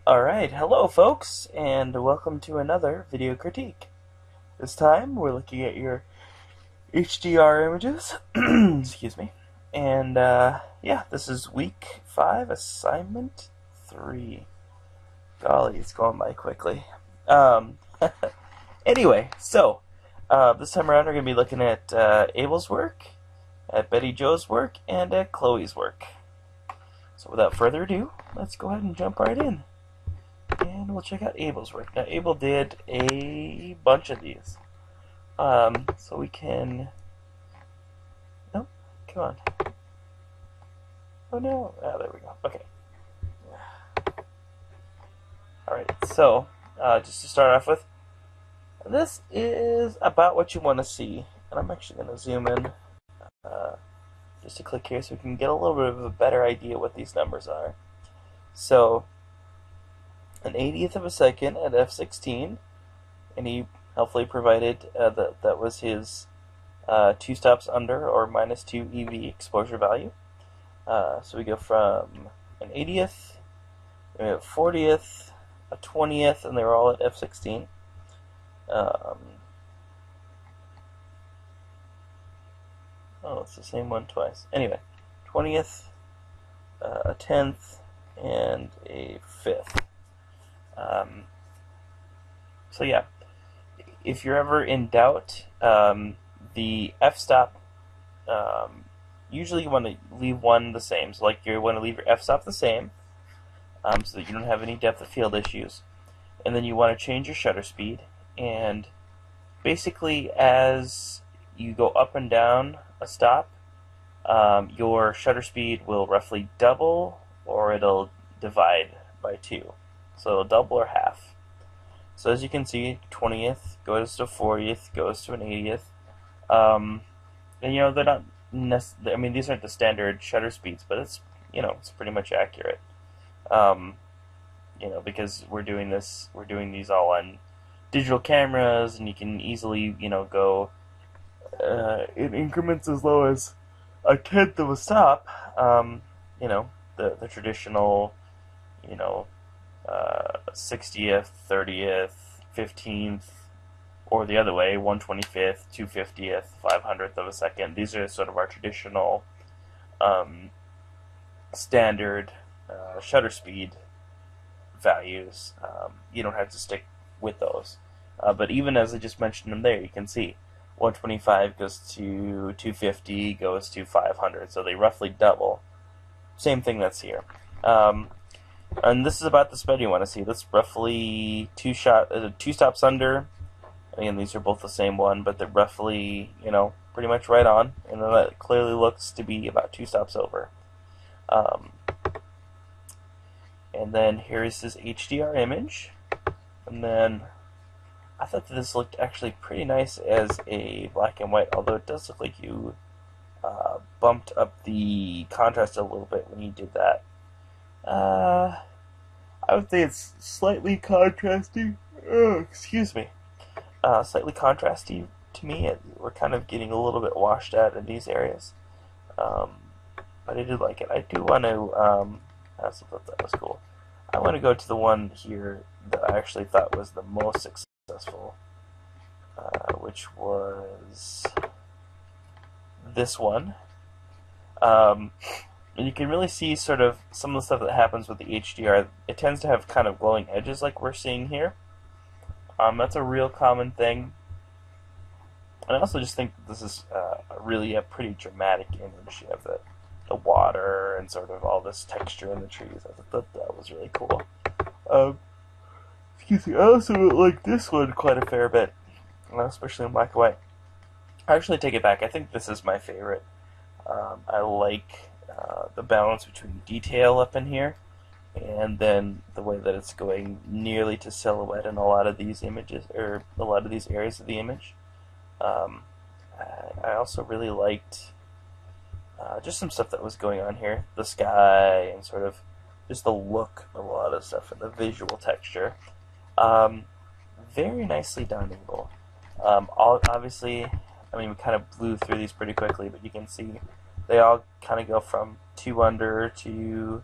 Alright, hello folks, and welcome to another video critique. This time we're looking at your HDR images, excuse me, and yeah, this is week 5, assignment 3. Golly, it's going by quickly. Anyway, so, this time around we're going to be looking at Abel's work, at Betty Jo's work, and at Chloe's work. So without further ado, let's go ahead and jump right in. And we'll check out Abel's work. Now, Abel did a bunch of these. So we can... Nope, come on. Oh no, there we go. Okay. Alright, so, just to start off with, this is about what you want to see. And I'm actually going to zoom in just a click here so we can get a little bit of a better idea what these numbers are. So, an 80th of a second at f16, and he helpfully provided that was his 2 stops under or minus 2 EV exposure value. So we go from an 80th, a 40th, a 20th, and they were all at f16. Oh, it's the same one twice. Anyway, 20th, a 10th, and a 5th. So yeah, if you're ever in doubt, the f-stop, usually you want to leave one the same. So like you want to leave your f-stop the same, so that you don't have any depth of field issues. And then you want to change your shutter speed, and basically as you go up and down a stop, your shutter speed will roughly double, or it'll divide by 2. So it'll double or half. So as you can see, 20th goes to 40th, goes to an 80th. And you know, they're not I mean, these aren't the standard shutter speeds, but it's, you know, it's pretty much accurate. You know, because we're doing these all on digital cameras, and you can easily, you know, go in increments as low as a 10th of a stop. You know, the traditional, you know, 60th, 30th, 15th, or the other way, 125th, 250th, 500th of a second. These are sort of our traditional standard shutter speed values. You don't have to stick with those. But even as I just mentioned them there, you can see 125 goes to 250, goes to 500, so they roughly double. Same thing that's here. And this is about the speed you want to see. That's roughly 2 stops under. Again, these are both the same one, but they're roughly, you know, pretty much right on. And then that clearly looks to be about 2 stops over. And then here's his HDR image. And then I thought that this looked actually pretty nice as a black and white, although it does look like you bumped up the contrast a little bit when you did that. I would say it's slightly contrasty. Excuse me. Slightly contrasty to me. We're kind of getting a little bit washed out in these areas. But I did like it. I do want to, I also thought that was cool. I want to go to the one here that I actually thought was the most successful, which was this one. And you can really see sort of some of the stuff that happens with the HDR. It tends to have kind of glowing edges like we're seeing here. That's a real common thing. And I also just think this is really a pretty dramatic image. You have the water and sort of all this texture in the trees. I thought that was really cool. Excuse me, I also like this one quite a fair bit, especially in black and white. I actually take it back. I think this is my favorite. I like the balance between detail up in here, and then the way that it's going nearly to silhouette in a lot of these images, or a lot of these areas of the image. I also really liked just some stuff that was going on here. The sky, and sort of just the look of a lot of stuff, and the visual texture. Very nicely done, Abel. Obviously, I mean, we kind of blew through these pretty quickly, but you can see they all kind of go from 2 under to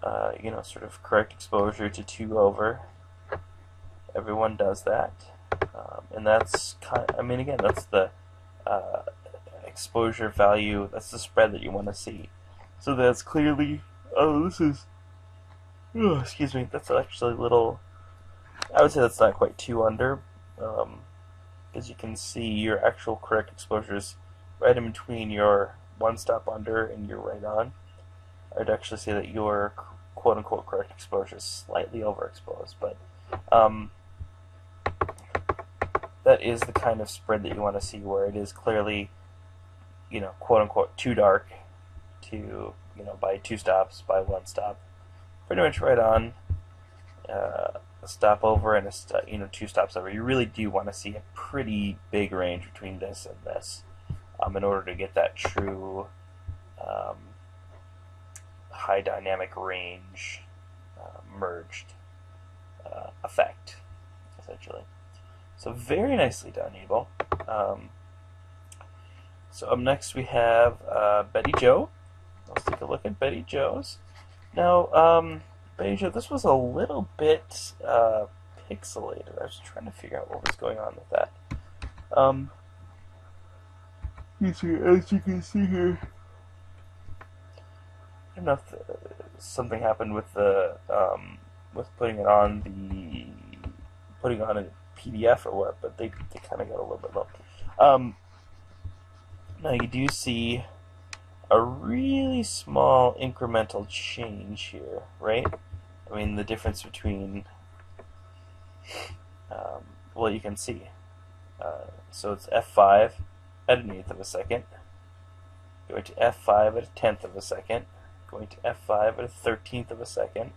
sort of correct exposure to 2 over. Everyone does that. And that's again, that's the exposure value, that's the spread that you want to see. So that's clearly, excuse me, that's actually a little, I would say that's not quite 2 under, because you can see your actual correct exposures right in between your 1 stop under and your right on. I would actually say that your quote-unquote correct exposure is slightly overexposed, but that is the kind of spread that you want to see, where it is clearly, quote-unquote too dark to, by 2 stops, by 1 stop, pretty much right on, a stop over and 2 stops over. You really do want to see a pretty big range between this and this, in order to get that true high dynamic range merged effect, essentially. So very nicely done, Abel. So up next we have Betty Jo. Let's take a look at Betty Jo's. Now, Betty Jo, this was a little bit pixelated. I was trying to figure out what was going on with that. As you can see here, I don't know if something happened with the with putting on a PDF or what, but they kind of got a little bit low. Now you do see a really small incremental change here, right? I mean, the difference between, well, you can see. So it's F5 at an 1/8 of a second, going to F5 at a 1/10 of a second, going to F5 at a 13th of a second,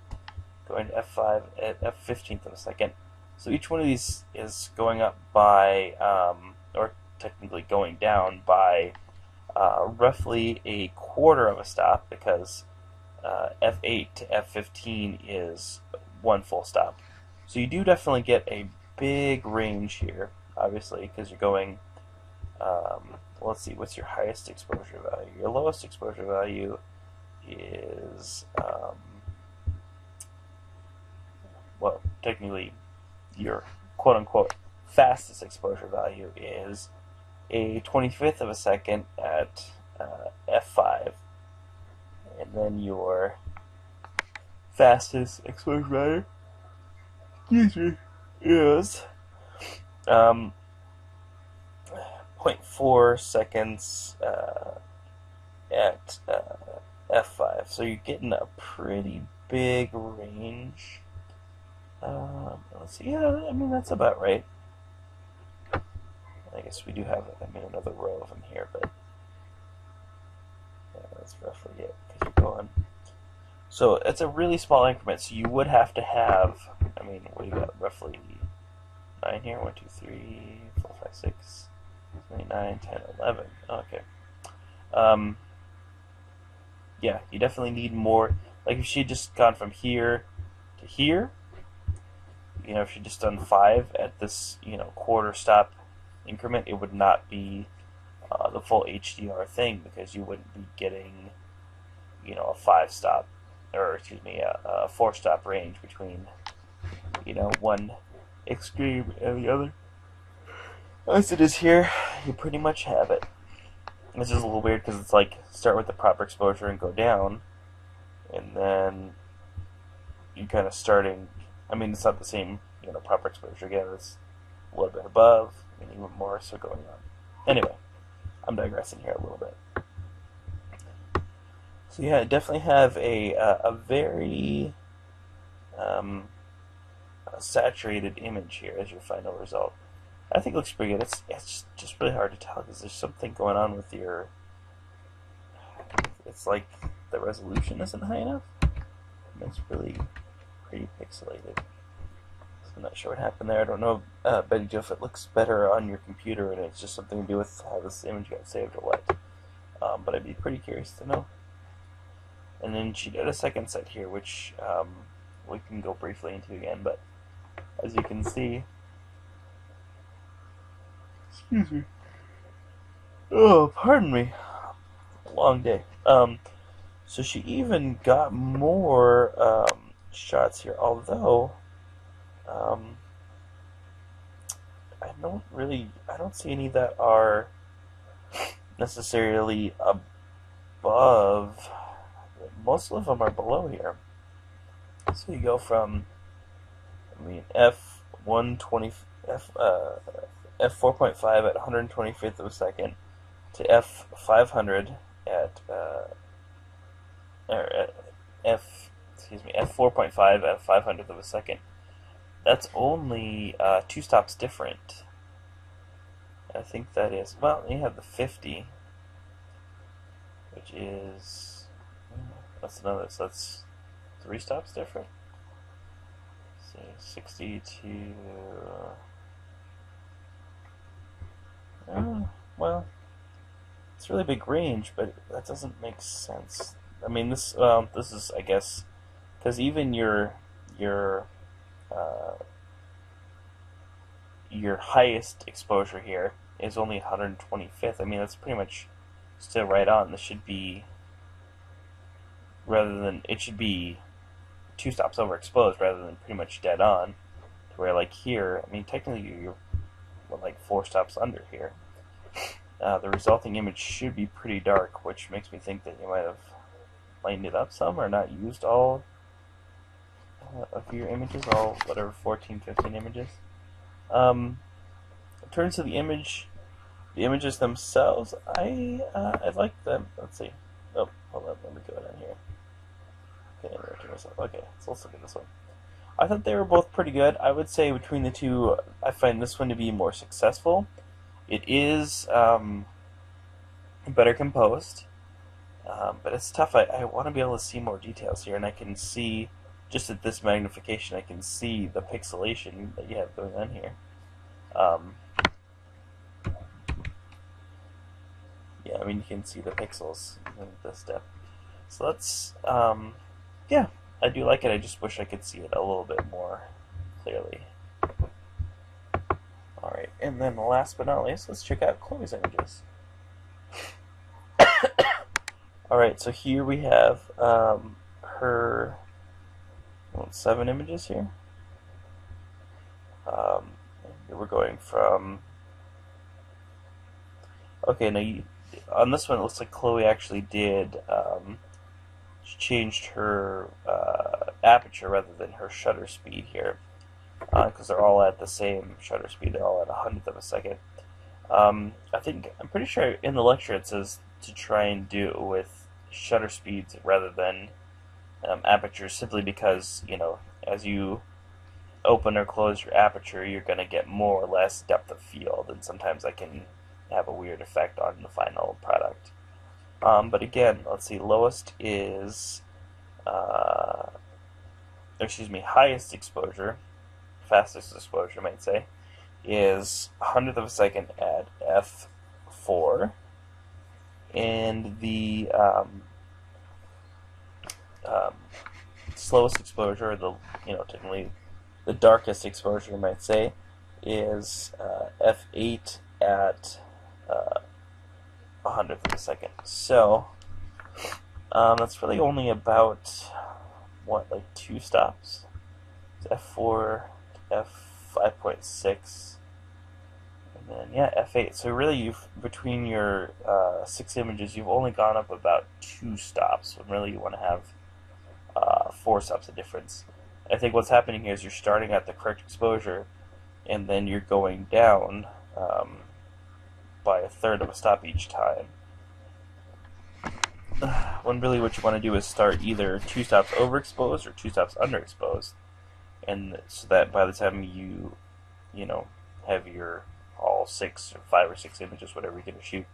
going to F5 at a 15th of a second. So each one of these is going up by, or technically going down by roughly a quarter of a stop, because F8 to F15 is 1 full stop. So you do definitely get a big range here, obviously, because you're going, let's see, what's your highest exposure value? Your lowest exposure value is, well, technically, your quote-unquote fastest exposure value is a 25th of a second at F5, and then your fastest exposure value, excuse me, is 0.4 seconds at F5. So you're getting a pretty big range. Let's see, yeah, I mean, that's about right. I guess we do have, another row of them here, but yeah, that's roughly it, because you're going. So it's a really small increment, so you would have to have, what do you got, roughly 9 here? 1, 2, 3, 4, 5, 6, 7, 8, 9, 10, 11. Okay. Yeah, you definitely need more. Like if she had just gone from here to here, if she'd just done 5 at this, quarter stop increment, it would not be the full HDR thing, because you wouldn't be getting, a 5 stop, or excuse me, a 4 stop range between, one extreme and the other. As it is here, you pretty much have it. This is a little weird because it's like start with the proper exposure and go down, and then you kind of starting. It's not the same, proper exposure again. It's a little bit above, and even more so going on. Anyway, I'm digressing here a little bit. So yeah, I definitely have a very saturated image here as your final result. I think it looks pretty good. It's just really hard to tell because there's something going on with your. It's like the resolution isn't high enough. It's really pretty pixelated. So I'm not sure what happened there. I don't know, Betty Jo, if it looks better on your computer and it's just something to do with how this image got saved or what. But I'd be pretty curious to know. And then she did a second set here, which we can go briefly into again. But as you can see. Excuse me. Oh, pardon me. Long day. So she even got more shots here, although um, I don't see any that are necessarily above. Most of them are below here. So you go from, F120, F4.5 at 125th of a second to F500 at or at F4.5 at 500th of a second. That's only 2 stops different. I think that is, well, you have the 50, which is, that's another, so that's 3 stops different. Let's see, 60 to, well, it's a really big range, but that doesn't make sense. I mean, this is, I guess, because even uh, your highest exposure here is only 125th. I mean, that's pretty much still right on. This should be, it should be 2 stops overexposed rather than pretty much dead on. To where, like here, I mean, technically you're like 4 stops under here. The resulting image should be pretty dark, which makes me think that you might have lightened it up some or not used all of your images, all whatever 14, 15 images. In terms of the images themselves, I like them. Let's see. Oh, hold on, let me go down here. Okay, okay, so let's look at this one. I thought they were both pretty good. I would say between the two, I find this one to be more successful. It is better composed, but it's tough. I want to be able to see more details here, and I can see, just at this magnification, I can see the pixelation that you have going on here. Yeah, I mean, you can see the pixels in this step. So that's, yeah, I do like it. I just wish I could see it a little bit more clearly. Alright, and then last but not least, let's check out Chloe's images. Alright, so here we have her 7 images here. We're going from, okay, now on this one it looks like Chloe actually did, she changed her aperture rather than her shutter speed here, because they're all at the same shutter speed. They're all at 100th of a second. I'm pretty sure in the lecture it says to try and do it with shutter speeds rather than apertures, simply because, as you open or close your aperture, you're going to get more or less depth of field, and sometimes that can have a weird effect on the final product. But again, let's see, lowest is, highest exposure, fastest exposure, I might say, is 100th of a second at f4, and the slowest exposure, technically the darkest exposure, you might say, is f8 at 100th of a second. So that's really only about 2 stops. It's f4 to f5.6, and then f8. So really, between your 6 images, you've only gone up about 2 stops. When really you want to have 4 stops of difference. I think what's happening here is you're starting at the correct exposure, and then you're going down by 1/3 of a stop each time. When really what you want to do is start either 2 stops overexposed or 2 stops underexposed, and so that by the time you have your all 6 or 5 or 6 images, whatever you're going to shoot,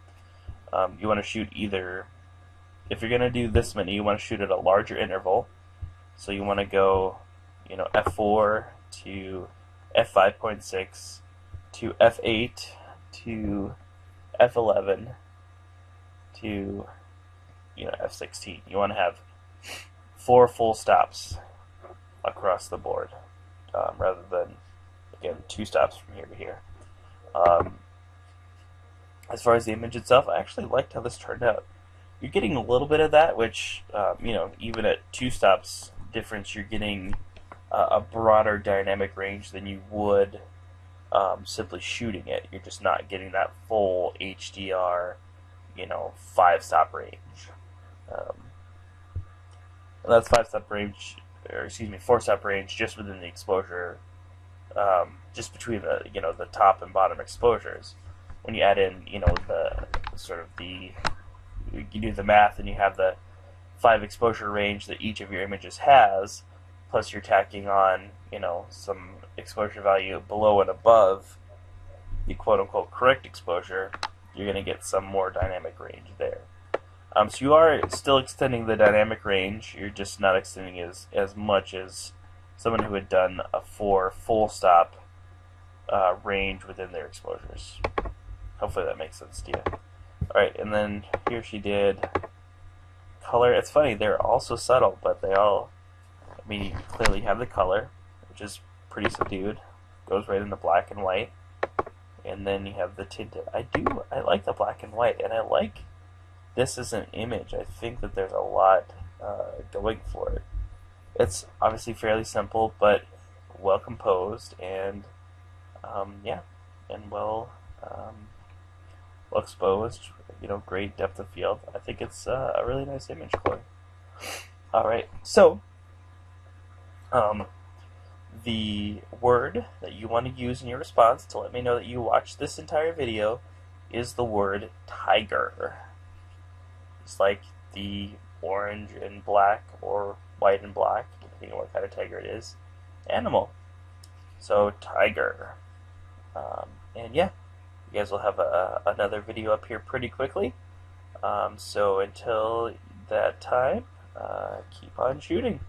you want to shoot either, if you're going to do this many, you want to shoot at a larger interval. So you want to go, f4 to f5.6 to f8 to f11 to f16. You want to have 4 full stops across the board, rather than, again, 2 stops from here to here. As far as the image itself, I actually liked how this turned out. you're getting a little bit of that, which even at 2 stops difference, you're getting a broader dynamic range than you would simply shooting it. You're just not getting that full HDR, 5-stop range. Um, and that's 5-stop range, or excuse me, 4-stop range just within the exposure, just between the top and bottom exposures. When you add in, the sort of the, you do the math and you have the 5 exposure range that each of your images has, plus you're tacking on, some exposure value below and above the quote-unquote correct exposure, you're going to get some more dynamic range there. So you are still extending the dynamic range, you're just not extending as much as someone who had done a 4 full-stop range within their exposures. Hopefully that makes sense to you. Alright, and then here she did color. It's funny, they're all so subtle, but they all, you clearly have the color, which is pretty subdued. Goes right into black and white. And then you have the tinted. I like the black and white, and I like this as an image. I think that there's a lot going for it. It's obviously fairly simple, but well composed, and and well exposed. Great depth of field. I think it's a really nice image, Chloe. All right, so the word that you want to use in your response to let me know that you watched this entire video is the word tiger. It's like the orange and black or white and black, depending on what kind of tiger it is, animal. So tiger. And yeah, you guys will have another video up here pretty quickly. So until that time, keep on shooting.